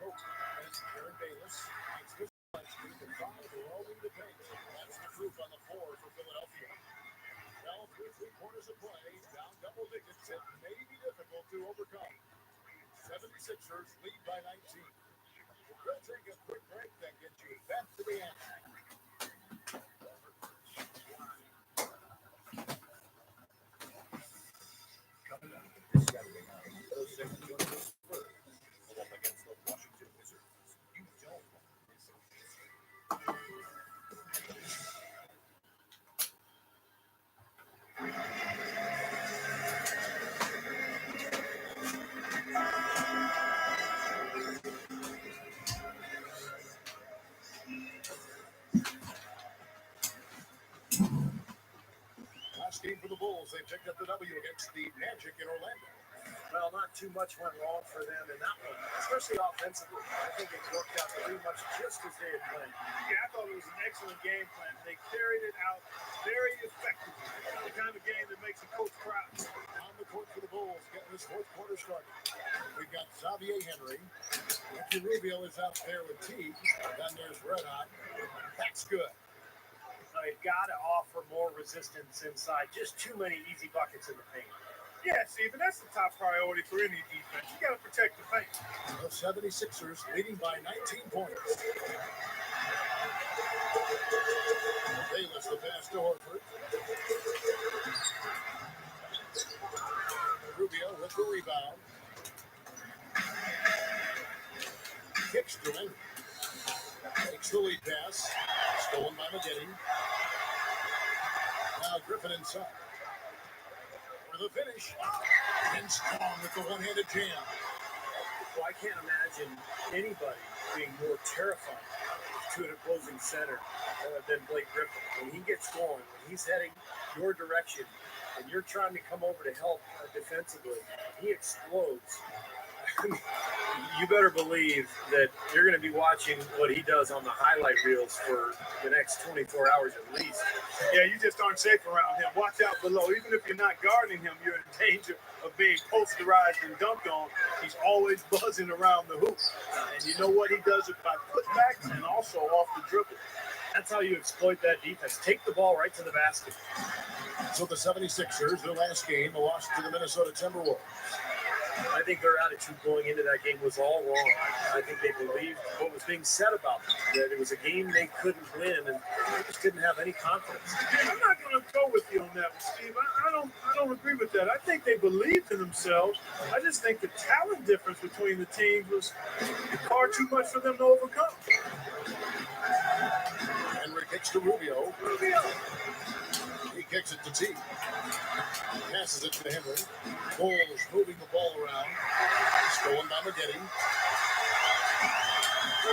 That's the proof on the floor for Philadelphia. Now through 3 quarters of play, down double digits, it may be difficult to overcome. 76ers lead by 19. We'll take a quick break that gets you back to the action. Coming up this Saturday night, those San Antonio Spurs will up against the Washington Wizards. You don't want to miss it. Last game for the Bulls, they picked up the W against the Magic in Orlando. Well, not too much went wrong for them in that one, especially offensively. I think it worked out pretty much just as they had planned. Yeah, I thought it was an excellent game plan. They carried it out very effectively. The kind of game that makes a coach proud. On the court for the Bulls, getting this fourth quarter started. We've got Xavier Henry. Ricky Rubio is out there with Teague. Then there's Red Hot. That's good. They've got to offer more resistance inside. Just too many easy buckets in the paint. Yeah, Stephen, that's the top priority for any defense. You got to protect the paint. The 76ers leading by 19 points. Bayless the pass to Horford. Rubio with the rebound. Kicks to him. Takes the lead pass. Stolen by Maggette. Now Griffin inside. For the finish. And strong with the one-handed jam. Well, I can't imagine anybody being more terrified to an opposing center than Blake Griffin. When he gets going, when he's heading your direction, and you're trying to come over to help defensively, he explodes. You better believe that you're going to be watching what he does on the highlight reels for the next 24 hours at least. Yeah, you just aren't safe around him. Watch out below. Even if you're not guarding him, you're in danger of being posterized and dunked on. He's always buzzing around the hoop. And you know what? He does it by putbacks and also off the dribble. That's how you exploit that defense. Take the ball right to the basket. So the 76ers, their last game, a loss to the Minnesota Timberwolves. I think their attitude going into that game was all wrong. I think they believed what was being said about them, that it was a game they couldn't win, and they just didn't have any confidence. I'm not going to go with you on that one, Steve. I don't agree with that. I think they believed in themselves. I just think the talent difference between the teams was far too much for them to overcome. Henry kicks to Rubio. He kicks it to T. Passes it to Henry. Bulls moving the ball around. Stolen by Maggette.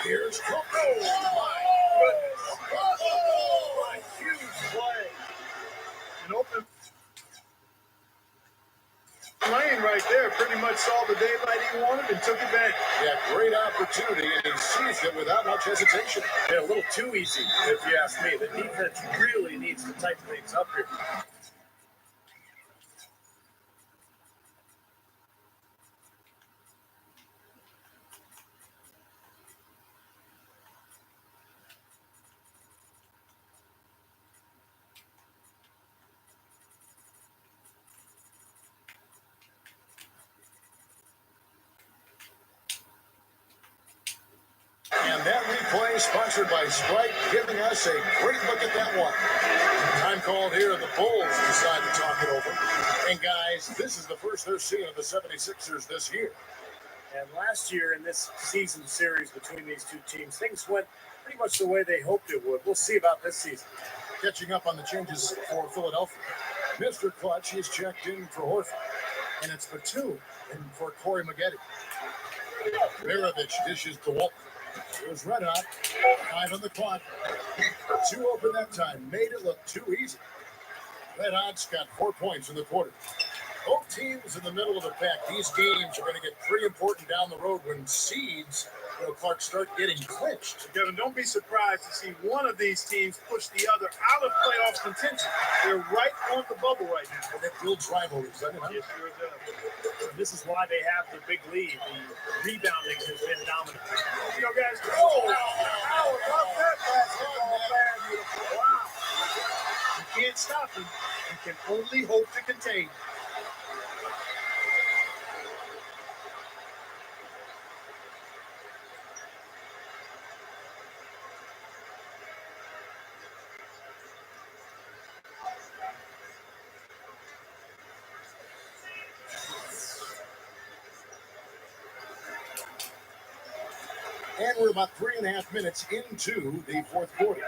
Here's Coco. My goodness. What a huge play. An open lane right there. Pretty much saw the daylight he wanted and took advantage. Yeah, great opportunity, and he seized it without much hesitation. Yeah, a little too easy, if you ask me. The defense really needs to tighten things up here. And that replay sponsored by Sprite, giving us a great look at that one. Time called here, the Bulls decide to talk it over. And guys, this is the first they're seeing of the 76ers this year. And last year in this season series between these two teams, things went pretty much the way they hoped it would. We'll see about this season. Catching up on the changes for Philadelphia. Mr. Clutch is checked in for Horford. And it's Batum and for Corey Maggette. Mirovic dishes to Walton. It was Red Hot. 5 on the clock. 2 open that time. Made it look too easy. Red Hot's got 4 points in the quarter. Both teams in the middle of the pack. These games are going to get pretty important down the road when seeds, Clark, start getting clinched. Kevin, don't be surprised to see one of these teams push the other out of playoff contention. They're right on the bubble right now. And it builds rivalries, doesn't it? Yes, sure does. This is why they have the big lead. The rebounding has been dominant. You know, guys, I love that basketball fan. Wow. You can't stop him. You can only hope to contain. And we're about 3.5 minutes into the fourth quarter.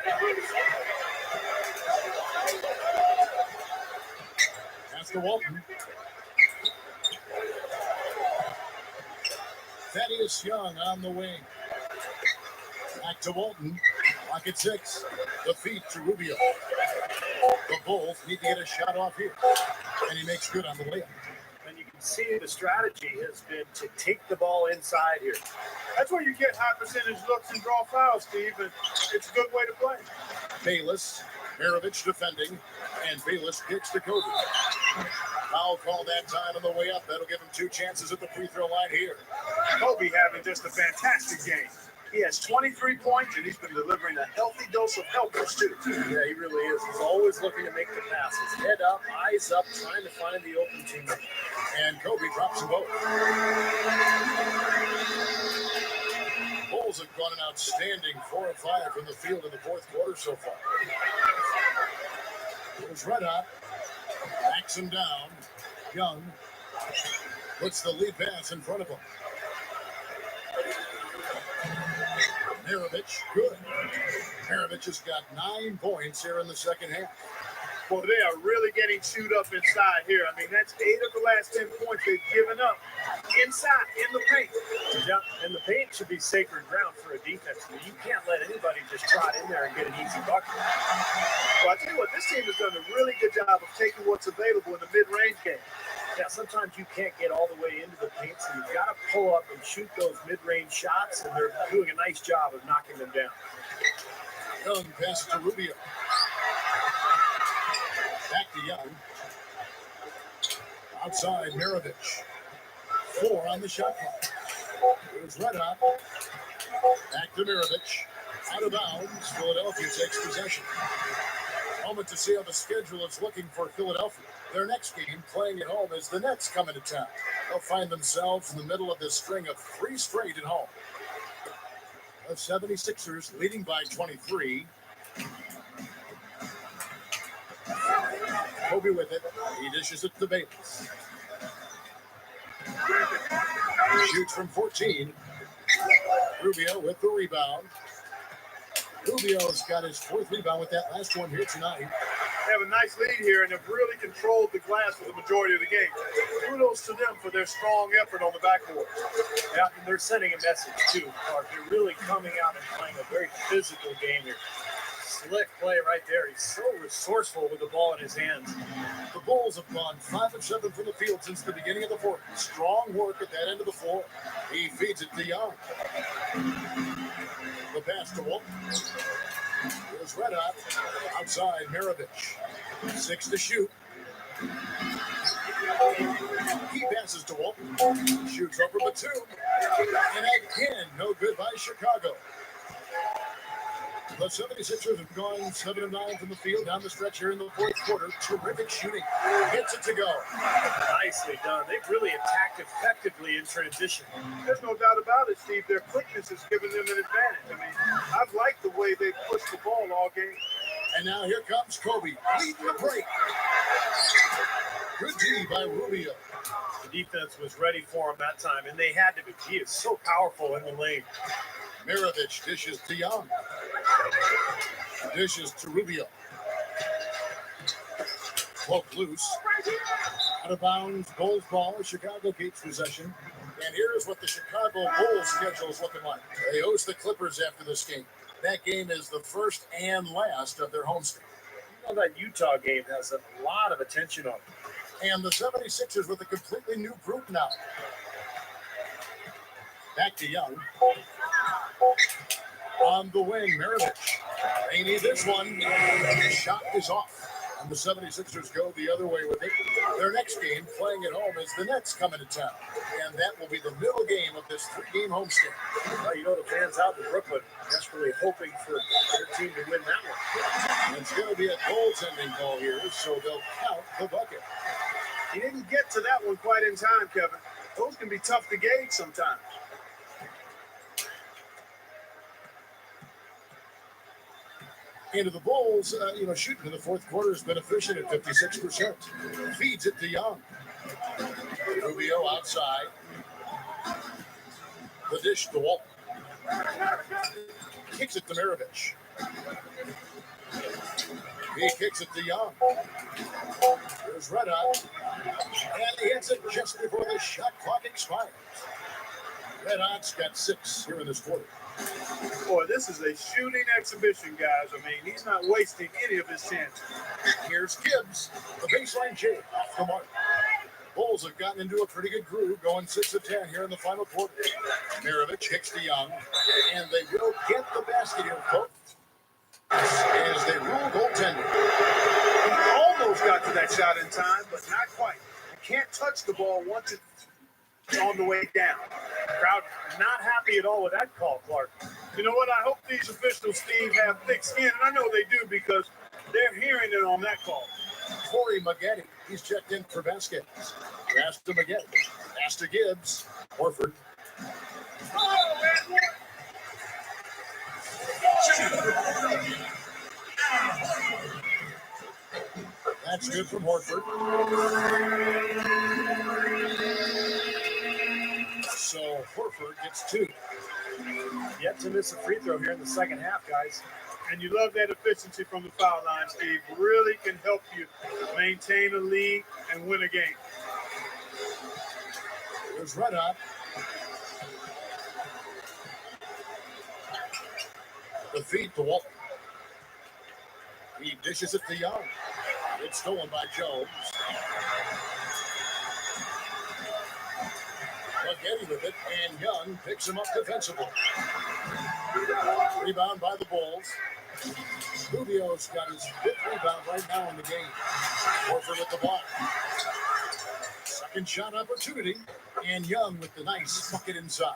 Pass to Walton. Thaddeus Young on the wing. Back to Walton. Lock at 6. The feed to Rubio. The Bulls need to get a shot off here. And he makes good on the layup. And you can see the strategy has been to take the ball inside here. That's where you get high percentage looks and draw fouls, Steve, and it's a good way to play. Bayless, Maravich defending, and Bayless kicks to Kobe. Foul call that time on the way up. That'll give him 2 chances at the free throw line here. Kobe having just a fantastic game. He has 23 points, and he's been delivering a healthy dose of helpers, too. Yeah, he really is. He's always looking to make the passes. Head up, eyes up, trying to find the open teammate. And Kobe drops them both. Bulls have gone an outstanding 4 of 5 from the field in the fourth quarter so far. Goes red hot. Backs him down. Young puts the lead pass in front of him. Maravich, good. Maravich has got 9 points here in the second half. Well, they are really getting chewed up inside here. I mean, that's 8 of the last 10 points they've given up inside, in the paint. Yeah, and the paint should be sacred ground for a defense. I mean, you can't let anybody just trot in there and get an easy bucket. Well, I tell you what, this team has done a really good job of taking what's available in the mid-range game. Yeah, sometimes you can't get all the way into the paint, so you've got to pull up and shoot those mid-range shots, and they're doing a nice job of knocking them down. Young passes to Rubio. Back to Young. Outside, Maravich. 4 on the shot clock. Goes red hot. Back to Maravich. Out of bounds. Philadelphia takes possession. Moment to see how the schedule is looking for Philadelphia. Their next game, playing at home, is the Nets coming to town. They'll find themselves in the middle of this string of 3 straight at home. The 76ers leading by 23. Kobe with it. He dishes it to Bayless. Shoots from 14. Rubio with the rebound. Rubio's got his 4th rebound with that last one here tonight. They have a nice lead here, and have really controlled the glass for the majority of the game. Kudos to them for their strong effort on the backboard. Yeah, and they're sending a message, too, Clark. They're really coming out and playing a very physical game here. Slick play right there. He's so resourceful with the ball in his hands. The Bulls have gone 5 of 7 from the field since the beginning of the fourth. Strong work at that end of the floor. He feeds it to Young. The pass to Walton. Goes red hot. Outside, Maravich. 6 to shoot. He passes to Walton. Shoots over the 2. And again, no good by Chicago. The 76ers have gone 7 of 9 from the field down the stretch here in the fourth quarter. Terrific shooting. Gets it to go. Nicely done. They've really attacked effectively in transition. There's no doubt about it, Steve. Their quickness has given them an advantage. I mean, I've liked the way they've pushed the ball all game. And now here comes Kobe, leading the break. Good D by Rubio. The defense was ready for him that time, and they had to be. He is so powerful in the lane. Maravich dishes to Young. Dishes to Rubio. Cloak loose. Out of bounds, Bulls ball. Chicago keeps possession. And here's what the Chicago Bulls schedule is looking like. They host the Clippers after this game. That game is the first and last of their homestand. You know, that Utah game has a lot of attention on it. And the 76ers with a completely new group now. Back to Young. On the wing, Maravich. They need this one. The shot is off. And the 76ers go the other way with it. Their next game, playing at home, is the Nets coming to town. And that will be the middle game of this 3-game homestand. Well, you know, the fans out in Brooklyn desperately hoping for their team to win that one. And it's going to be a goaltending call here, so they'll count the bucket. He didn't get to that one quite in time, Kevin. Those can be tough to gauge sometimes. Into the Bulls, shooting in the fourth quarter has been efficient at 56%. Feeds it to Young. Rubio outside. The dish to Walton. Kicks it to Maravich. He kicks it to Young. There's Red Hot. And he hits it just before the shot clock expires. Red Hot's got 6 here in this quarter. Boy, this is a shooting exhibition, guys. I mean, he's not wasting any of his chances. Here's Gibbs. The baseline jam off the mark. Bulls have gotten into a pretty good groove, going 6 of 10 here in the final quarter. Maravich kicks to Young, and they will get the basket here, folks, as they rule goaltending. He almost got to that shot in time, but not quite. You can't touch the ball once it's on the way down. Crowd not happy at all with that call, Clark. You know what? I hope these officials, Steve, have thick skin, and I know they do because they're hearing it on that call. Corey Maggette, he's checked in for baskets. Pass to Maggette. Pass to Gibbs. Horford. That's good from Horford. So Horford gets 2. Yet to miss a free throw here in the second half, guys. And you love that efficiency from the foul line, Steve. Really can help you maintain a lead and win a game. There's Red Hot. The feed to Walton. He dishes it to Young. It's stolen by Jones. Maggette with it, and Young picks him up defensively. Rebound by the Bulls. Rubio's got his 5th rebound right now in the game. Horford with the block. Second shot opportunity, and Young with the nice bucket inside.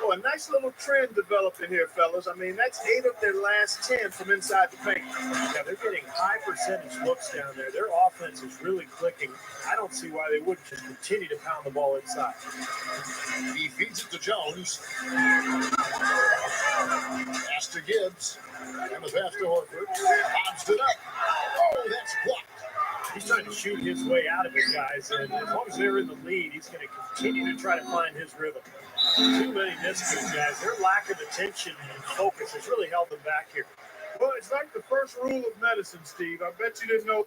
Oh, a nice little trend developing here, fellas. I mean, that's 8 of their last 10 from inside the paint. Yeah, they're getting high percentage looks down there. Their offense is really clicking. I don't see why they wouldn't just continue to pound the ball inside. He feeds it to Jones. Pass to Gibbs. And the pass to Horford. Bobs it up. Oh, that's blocked. He's trying to shoot his way out of it, guys. And as long as they're in the lead, he's going to continue to try to find his rhythm. Too many miscues, guys. Their lack of attention and focus has really held them back here. Well, it's like the first rule of medicine, Steve. I bet you didn't know.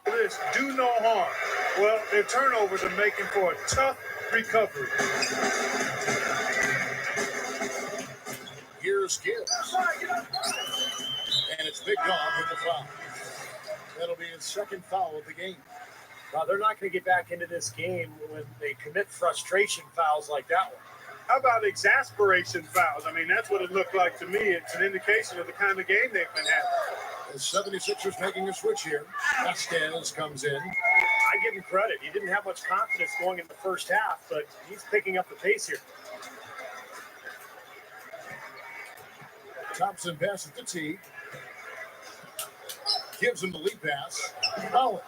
This do no harm. Well, their turnovers are making for a tough recovery. Here's Gibbs. And it's Big Dog with the foul. That'll be his 2nd foul of the game. Well, they're not going to get back into this game when they commit frustration fouls like that one. How about exasperation fouls? I mean, that's what it looked like to me. It's an indication of the kind of game they've been having. The 76ers making a switch here. Vasquez comes in. I give him credit. He didn't have much confidence going in the first half, but he's picking up the pace here. Thompson passes to T. Gives him the lead pass. Collins.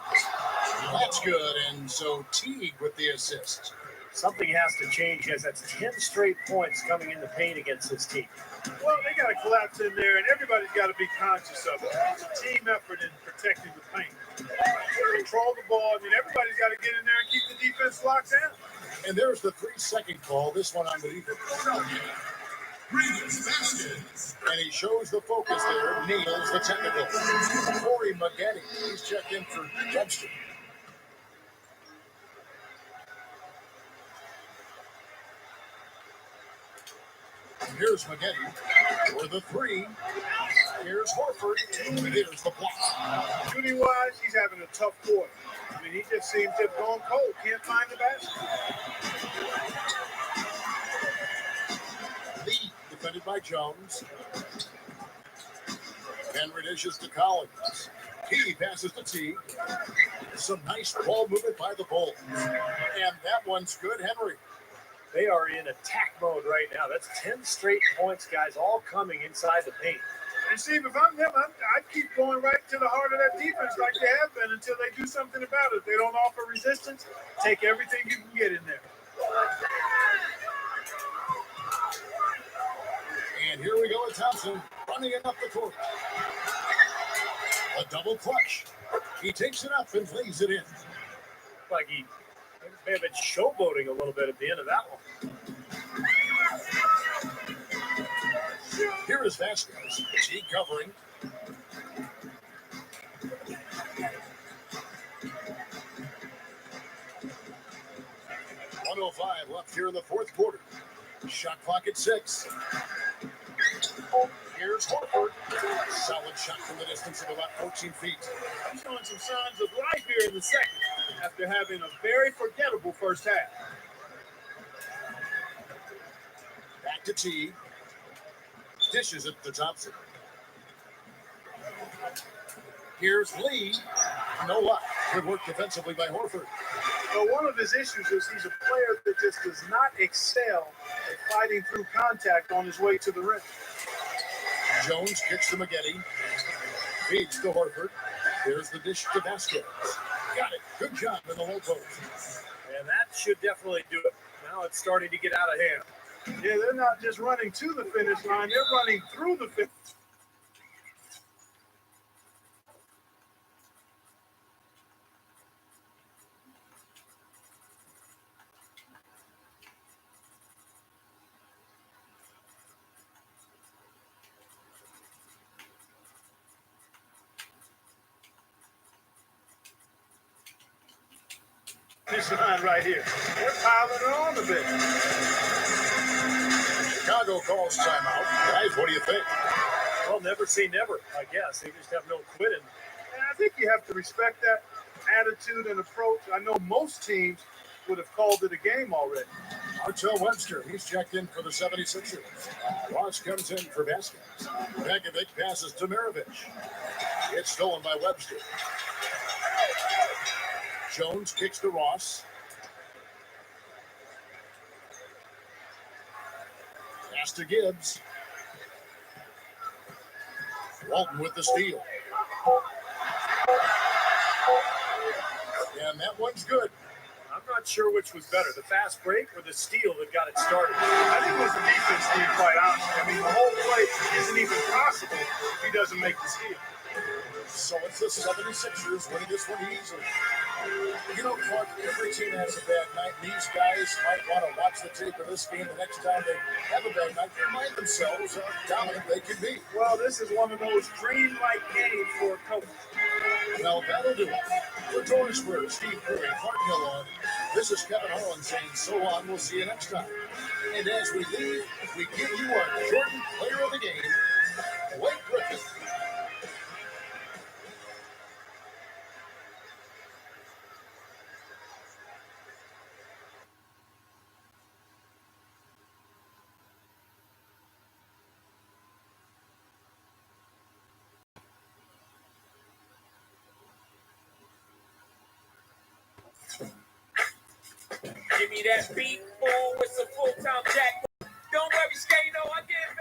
That's good. And so Teague with the assist. Something has to change, as that's 10 straight points coming in the paint against this team. Well, they got to collapse in there, and everybody's got to be conscious of it. It's a team effort in protecting the paint. Control the ball. I mean, everybody's got to get in there and keep the defense locked down. And there's the 3-second call. This one unbelievable. And he shows the focus there. Nails the technical. Corey Maggette, he's checked in for Webster. Here's Maggette for the three. Here's Horford. Here's the block. Shooting wise, he's having a tough quarter. I mean, he just seems to have gone cold. Can't find the basket. Lee defended by Jones. Henry dishes to Collins. He passes to T. Some nice ball movement by the Bulls. And that one's good, Henry. They are in attack mode right now. That's 10 straight points, guys, all coming inside the paint. And Steve, if I'm them, I'd keep going right to the heart of that defense like they have been until they do something about it. If they don't offer resistance, take everything you can get in there. And here we go with Thompson running it up the court. A double clutch. He takes it up and lays it in. Like he may have been showboating a little bit at the end of that one. Here is Vasquez. He covering. .105 left here in the fourth quarter. Shot clock at 6. Here's Horford. Solid shot from the distance of about 14 feet. He's showing some signs of life here in the second after having a very forgettable first half. Back to T. Dishes it to Thompson. Here's Lee. No luck. Good work defensively by Horford. Well, one of his issues is he's a player that just does not excel at fighting through contact on his way to the rim. Jones kicks to Maggette. Feeds to Horford. There's the dish to Vasquez. Got it. Good job in the low post. And that should definitely do it. Now it's starting to get out of hand. Yeah, they're not just running to the finish line, they're running through the finish. Finish line right here. They're piling it on a bit. Chicago calls timeout. Guys, what do you think? Well, never say never, I guess. They just have no quitting. And I think you have to respect that attitude and approach. I know most teams would have called it a game already. Martell Webster, he's checked in for the 76ers. Ross comes in for Vasquez. Begovic passes to Maravich. It's stolen by Webster. Jones kicks to Ross. Pass to Gibbs. Walton with the steal. And that one's good. I'm not sure which was better, the fast break or the steal that got it started. I think it was the defense, Steve, quite honestly. I mean, the whole play isn't even possible if he doesn't make the steal. So it's the 76ers winning this one easily. You know, Clark, every team has a bad night. These guys might want to watch the tape of this game the next time they have a bad night. They remind themselves how dominant they can be. Well, this is one of those dream-like games for a coach. Well, that'll do it. For Torresburg, Steve Curry, Clark Miller, this is Kevin Harlan saying so long. We'll see you next time. And as we leave, we give you our Jordan Player of the Game, Blake Griffin. Give me that beat, boy, with some full-time jack. Don't worry, Skano, I get